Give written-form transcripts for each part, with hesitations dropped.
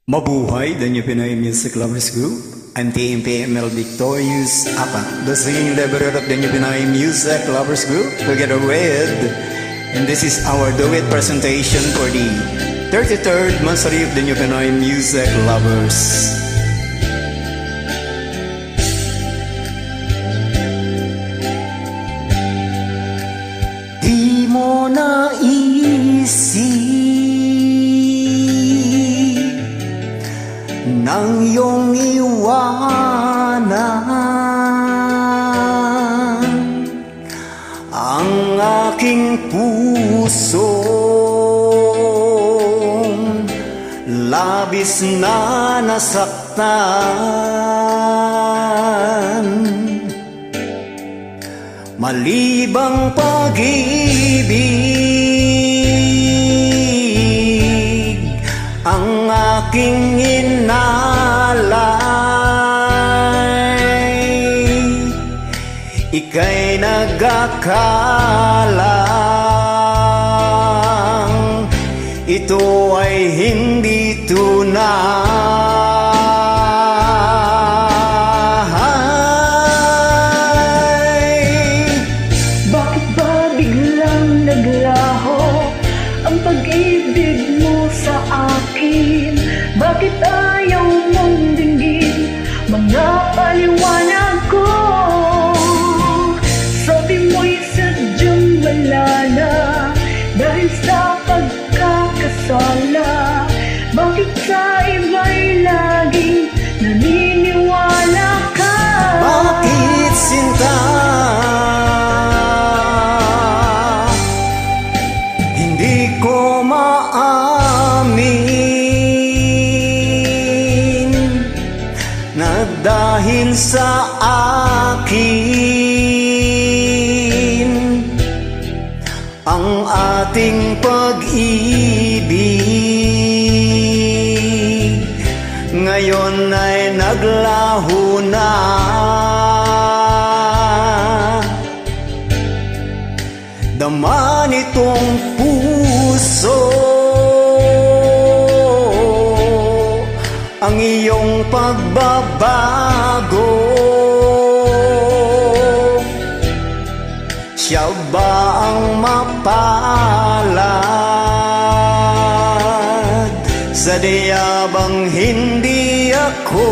Mabuhay, the New Pinoy Music Lovers Group. I'm TMPML Victorious Apa, the singing liberator of the New Pinoy Music Lovers Group, together with, and this is our duet presentation for the 33rd Monthsary of the New Pinoy Music Lovers. Di mo naisip nang iyong iwanan ang aking pusong labis na nasaktan. Malibang pag-ibig ang aking inalay, ika'y nag-akalang ito ay hindi tunay. Bakit ba biglang naglaho ang pag-ibig mo sa akin? Bakit ayaw mong dinggin mga paliwanag ko? Sabi mo'y sadyang wala na dahil sa pagkakasala. Bakit sa iba'y laging naniniwala ka? Bakit sinta hindi ko maamin na dahil sa akin ang ating pag-ibig ngayon ay naglaho na. Dama nitong puso ang iyong pagbabago. Siya ba ang mapalad? Sadya bang hindi ako?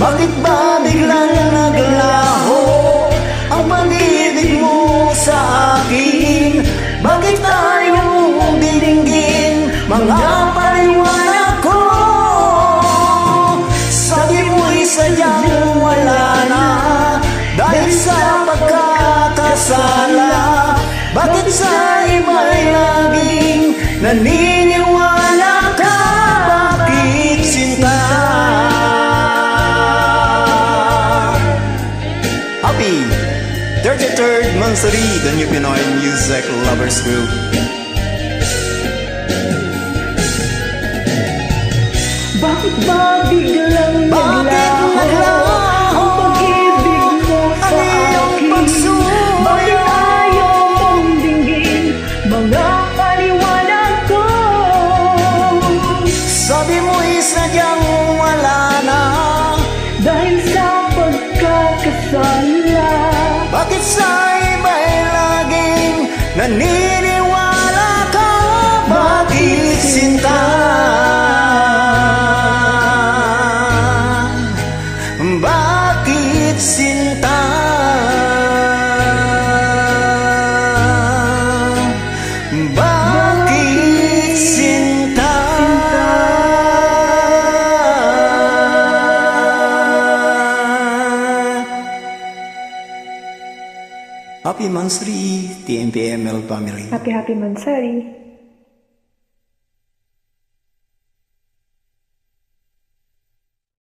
Bakit ba biglang naglaho ang pag-ibig mo sa akin? Bakit tayo dinggin mga paliwanag ko? Sabi mo'y sadyang wala na dahil sa pagkakasala. Bakit sa iba'y laging naniniwala ka? Bakit sinta? Happy 33rd Monthsary, the New Pinoy Music Lovers Group. Bakit ba biglang naglaho ang pag-ibig mo sa akin? Bakit ayaw mong dinggin mga paliwanag ko? Sabi mo'y sadyang wala na dahil sa pagkakasala. Bakit sa iba'y laging naniniwala ka? Bakit sinta? Bakit sinta? Bakit sinta? Happy Monthsary, TMPML family. Happy Monthsary.